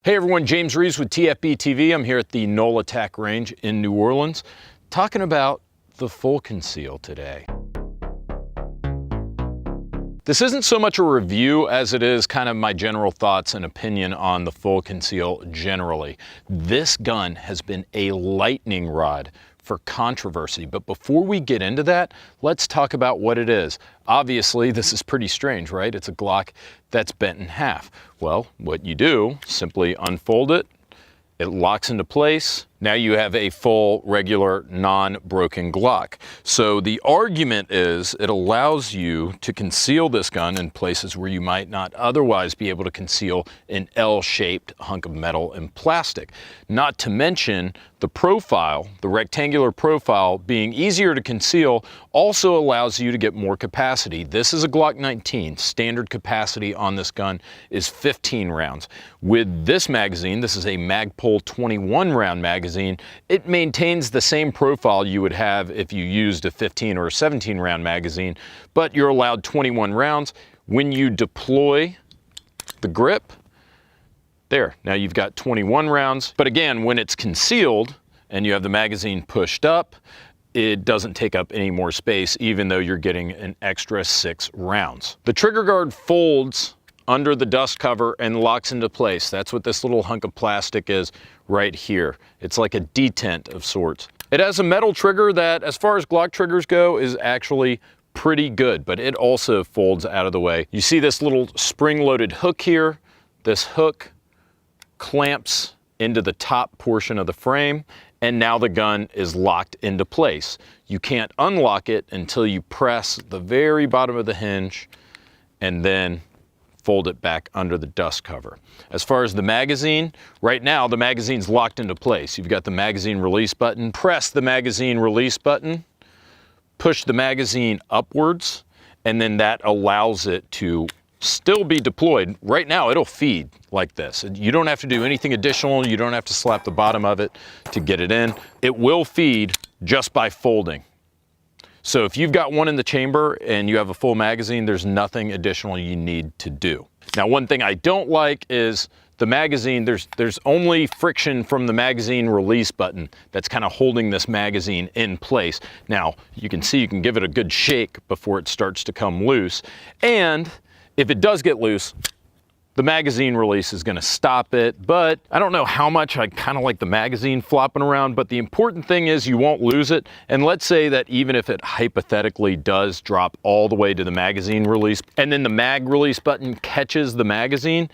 Hey everyone, James Reeves with TFB TV. I'm here at the Knoll Attack Range in New Orleans, talking about the full conceal today. This isn't so much a review as it is kind of my general thoughts and opinion on the full conceal generally. This gun has been a lightning rod for controversy, but before we get into that, let's talk about what it is. Obviously, this is pretty strange, right? It's a Glock that's bent in half. Well, what you do, simply unfold it, it locks into place. Now you have a full, regular, non-broken Glock. So the argument is it allows you to conceal this gun in places where you might not otherwise be able to conceal an L-shaped hunk of metal and plastic. Not to mention the profile, the rectangular profile being easier to conceal also allows you to get more capacity. This is a Glock 19. Standard capacity on this gun is 15 rounds. With this magazine, this is a Magpul 21 round magazine, it maintains the same profile you would have if you used a 15 or a 17 round magazine, but you're allowed 21 rounds. When you deploy the grip, there, now you've got 21 rounds. But again, when it's concealed and you have the magazine pushed up, it doesn't take up any more space, even though you're getting an extra 6 rounds. The trigger guard folds under the dust cover and locks into place. That's what this little hunk of plastic is right here. It's like a detent of sorts. It has a metal trigger that, as far as Glock triggers go, is actually pretty good, but it also folds out of the way. You see this little spring-loaded hook here. This hook clamps into the top portion of the frame, and now the gun is locked into place. You can't unlock it until you press the very bottom of the hinge and then fold it back under the dust cover. As far as the magazine, right now the magazine's locked into place. You've got the magazine release button. Press the magazine release button, push the magazine upwards, and then that allows it to still be deployed. Right now it'll feed like this. You don't have to do anything additional. You don't have to slap the bottom of it to get it in. It will feed just by folding. So if you've got one in the chamber and you have a full magazine, there's nothing additional you need to do. Now, one thing I don't like is the magazine, there's only friction from the magazine release button that's kind of holding this magazine in place. Now, you can see you can give it a good shake before it starts to come loose. And if it does get loose, the magazine release is going to stop it, but I don't know how much I kind of like the magazine flopping around, but the important thing is you won't lose it. And let's say that even if it hypothetically does drop all the way to the magazine release, and then the mag release button catches the magazine,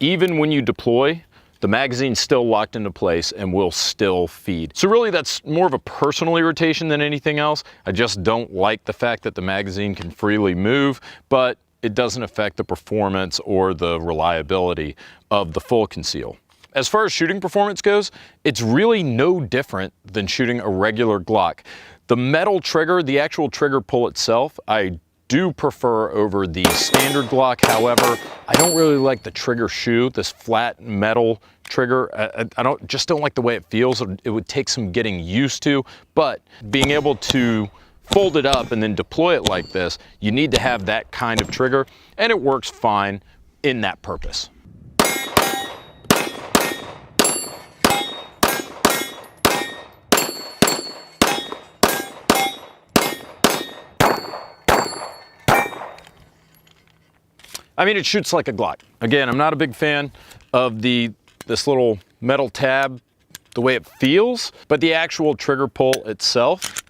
even when you deploy, the magazine's still locked into place and will still feed. So really that's more of a personal irritation than anything else. I just don't like the fact that the magazine can freely move, but it doesn't affect the performance or the reliability of the full conceal. As far as shooting performance goes, it's really no different than shooting a regular Glock. The metal trigger, the actual trigger pull itself, I do prefer over the standard Glock. However, I don't really like the trigger shoe, this flat metal trigger. I don't like the way it feels. It would take some getting used to, but being able to fold it up and then deploy it like this, you need to have that kind of trigger, and it works fine in that purpose. I mean, it shoots like a Glock. Again, I'm not a big fan of this little metal tab, the way it feels, but the actual trigger pull itself,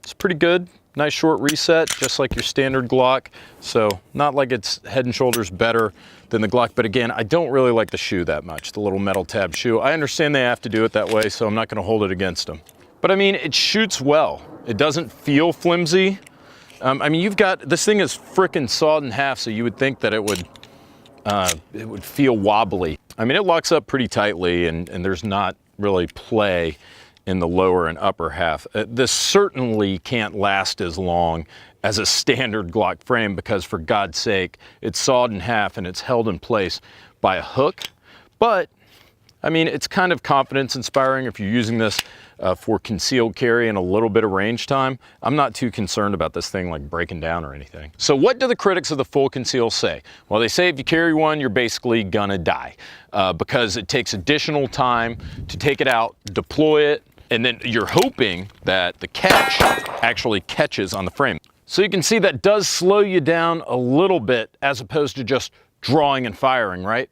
it's pretty good. Nice short reset, just like your standard Glock. So not like it's head and shoulders better than the Glock, but again, I don't really like the shoe that much, the little metal tab shoe. I understand they have to do it that way, so I'm not gonna hold it against them. But I mean, it shoots well. It doesn't feel flimsy. I mean, this thing is frickin' sawed in half, so you would think that it would feel wobbly. I mean, it locks up pretty tightly and there's not really play in the lower and upper half. This certainly can't last as long as a standard Glock frame because, for God's sake, it's sawed in half and it's held in place by a hook. But I mean, it's kind of confidence inspiring if you're using this for concealed carry and a little bit of range time. I'm not too concerned about this thing like breaking down or anything. So what do the critics of the full conceal say? Well, they say if you carry one, you're basically gonna die because it takes additional time to take it out, deploy it, and then you're hoping that the catch actually catches on the frame. So you can see that does slow you down a little bit as opposed to just drawing and firing, right?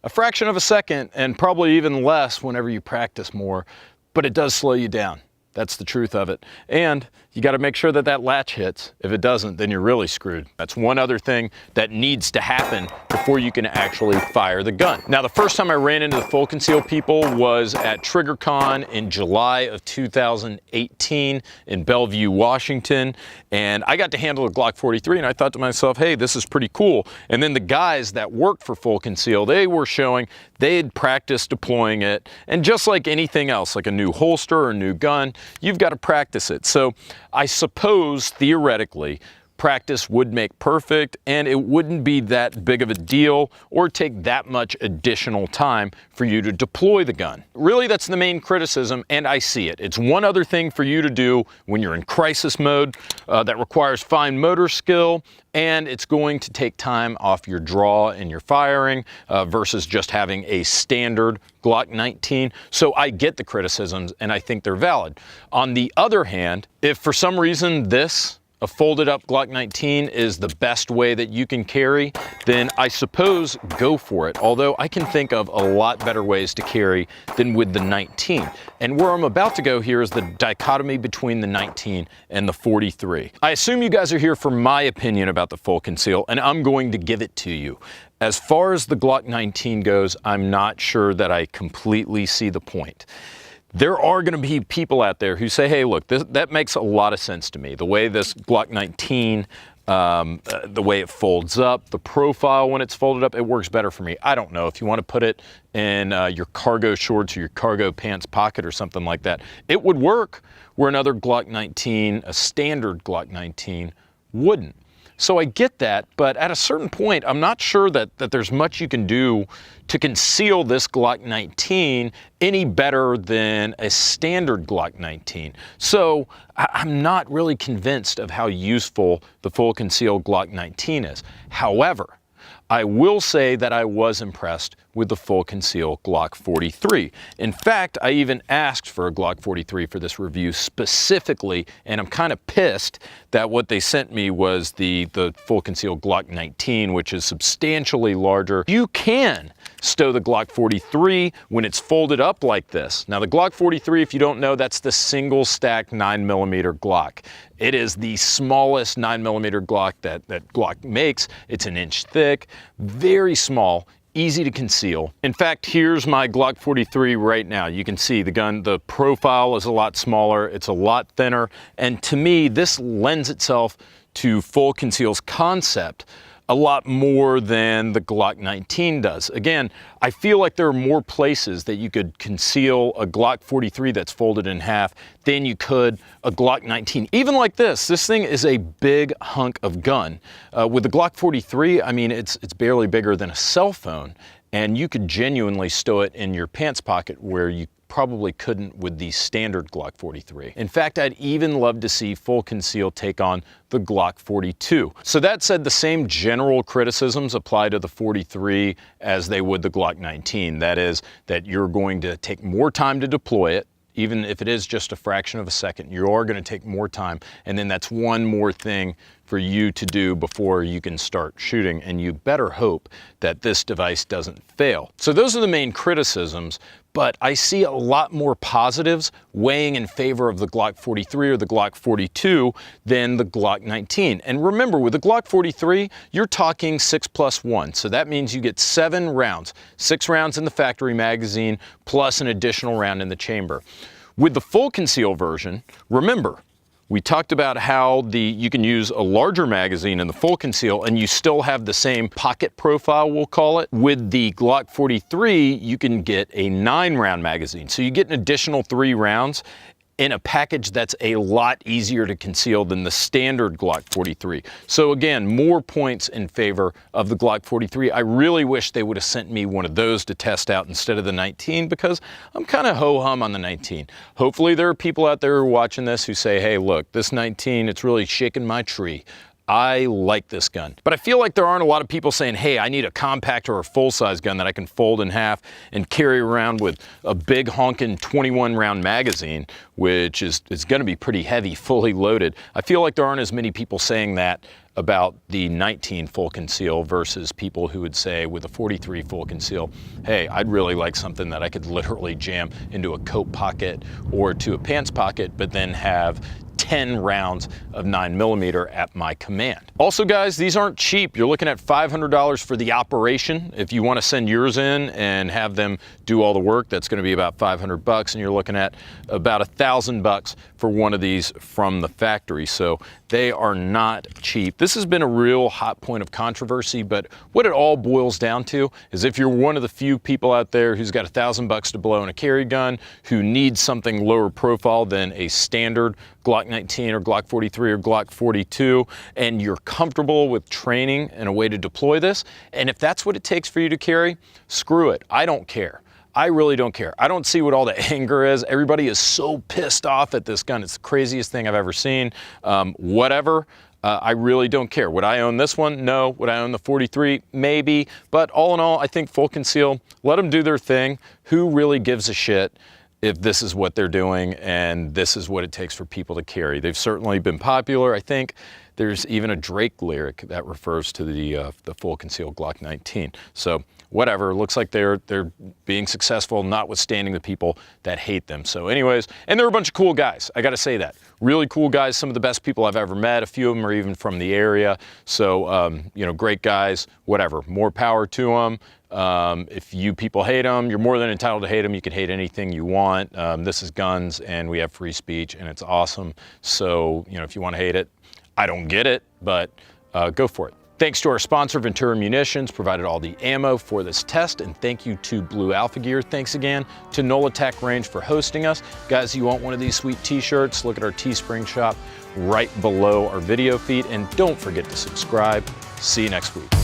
A fraction of a second, and probably even less whenever you practice more, but it does slow you down. That's the truth of it. And you got to make sure that that latch hits. If it doesn't, then you're really screwed. That's one other thing that needs to happen before you can actually fire the gun. Now, the first time I ran into the full conceal people was at TriggerCon in July of 2018 in Bellevue, Washington. And I got to handle a Glock 43 and I thought to myself, hey, this is pretty cool. And then the guys that worked for Full Conceal, they were showing they had practiced deploying it. And just like anything else, like a new holster or a new gun, you've got to practice it. So I suppose theoretically, practice would make perfect and it wouldn't be that big of a deal or take that much additional time for you to deploy the gun. Really, that's the main criticism, and I see it. It's one other thing for you to do when you're in crisis mode that requires fine motor skill, and it's going to take time off your draw and your firing versus just having a standard Glock 19. So I get the criticisms and I think they're valid. On the other hand, if for some reason a folded up Glock 19 is the best way that you can carry, then I suppose go for it. Although I can think of a lot better ways to carry than with the 19. And where I'm about to go here is the dichotomy between the 19 and the 43. I assume you guys are here for my opinion about the full conceal, and I'm going to give it to you. As far as the Glock 19 goes, I'm not sure that I completely see the point. There are going to be people out there who say, hey, look, that makes a lot of sense to me. The way this Glock 19, the way it folds up, the profile when it's folded up, it works better for me. I don't know. If you want to put it in your cargo shorts or your cargo pants pocket or something like that, it would work where another Glock 19, a standard Glock 19, wouldn't. So I get that, but at a certain point, I'm not sure that there's much you can do to conceal this Glock 19 any better than a standard Glock 19. So I'm not really convinced of how useful the full conceal Glock 19 is. However, I will say that I was impressed with the full conceal Glock 43. In fact, I even asked for a Glock 43 for this review specifically, and I'm kind of pissed that what they sent me was the full conceal Glock 19, which is substantially larger. You can stow the Glock 43 when it's folded up like this. Now the Glock 43, if you don't know, that's the single stack 9mm Glock. It is the smallest 9mm Glock that Glock makes. It's an inch thick, very small, easy to conceal. In fact, here's my Glock 43 right now. You can see the gun, the profile is a lot smaller, it's a lot thinner, and to me, this lends itself to Full Conceal's concept a lot more than the Glock 19 does. Again, I feel like there are more places that you could conceal a Glock 43 that's folded in half than you could a Glock 19. Even like this thing is a big hunk of gun. With the Glock 43, I mean, it's barely bigger than a cell phone, and you could genuinely stow it in your pants pocket where you probably couldn't with the standard Glock 43. In fact, I'd even love to see Full Conceal take on the Glock 42. So that said, the same general criticisms apply to the 43 as they would the Glock 19. That is, that you're going to take more time to deploy it. Even if it is just a fraction of a second, you are going to take more time. And then that's one more thing for you to do before you can start shooting. And you better hope that this device doesn't fail. So those are the main criticisms, but I see a lot more positives weighing in favor of the Glock 43 or the Glock 42 than the Glock 19. And remember, with the Glock 43, you're talking 6+1. So that means you get 7 rounds, 6 rounds in the factory magazine, plus an additional round in the chamber. With the Full Conceal version, remember, we talked about how you can use a larger magazine in the Full Conceal and you still have the same pocket profile, we'll call it. With the Glock 43, you can get a 9-round magazine. So you get an additional 3 rounds. in a package that's a lot easier to conceal than the standard Glock 43. So again, more points in favor of the Glock 43. I really wish they would have sent me one of those to test out instead of the 19, because I'm kind of ho-hum on the 19. Hopefully there are people out there who are watching this who say, hey, look, this 19, it's really shaking my tree. I like this gun. But I feel like there aren't a lot of people saying, hey, I need a compact or a full-size gun that I can fold in half and carry around with a big honking 21-round magazine, which is going to be pretty heavy, fully loaded. I feel like there aren't as many people saying that about the 19 full conceal versus people who would say with a 43 full conceal, hey, I'd really like something that I could literally jam into a coat pocket or to a pants pocket, but then have 10 rounds of 9mm at my command. Also guys, these aren't cheap. You're looking at $500 for the operation. If you want to send yours in and have them do all the work, that's going to be about $500, and you're looking at about $1,000 for one of these from the factory. So they are not cheap. This has been a real hot point of controversy, but what it all boils down to is if you're one of the few people out there who's got $1,000 to blow in a carry gun, who needs something lower profile than a standard Glock 19 or Glock 43 or Glock 42, and you're comfortable with training and a way to deploy this, and if that's what it takes for you to carry, screw it. I don't care. I really don't care. I don't see what all the anger is. Everybody is so pissed off at this gun. It's the craziest thing I've ever seen. Whatever. I really don't care. Would I own this one? No. Would I own the 43? Maybe. But all in all, I think full conceal, let them do their thing. Who really gives a shit if this is what they're doing and this is what it takes for people to carry? They've certainly been popular. I think there's even a Drake lyric that refers to the full conceal Glock 19. So whatever, looks like they're being successful, notwithstanding the people that hate them. So anyways, and they're a bunch of cool guys. I got to say that. Really cool guys, some of the best people I've ever met. A few of them are even from the area. So, you know, great guys, whatever, more power to them. If you people hate them, you're more than entitled to hate them. You can hate anything you want. This is guns and we have free speech and it's awesome. So, you know, if you want to hate it, I don't get it, but go for it. Thanks to our sponsor, Ventura Munitions, provided all the ammo for this test, and thank you to Blue Alpha Gear. Thanks again to Nola Tech Range for hosting us. Guys, you want one of these sweet t-shirts, look at our Teespring shop right below our video feed, and don't forget to subscribe. See you next week.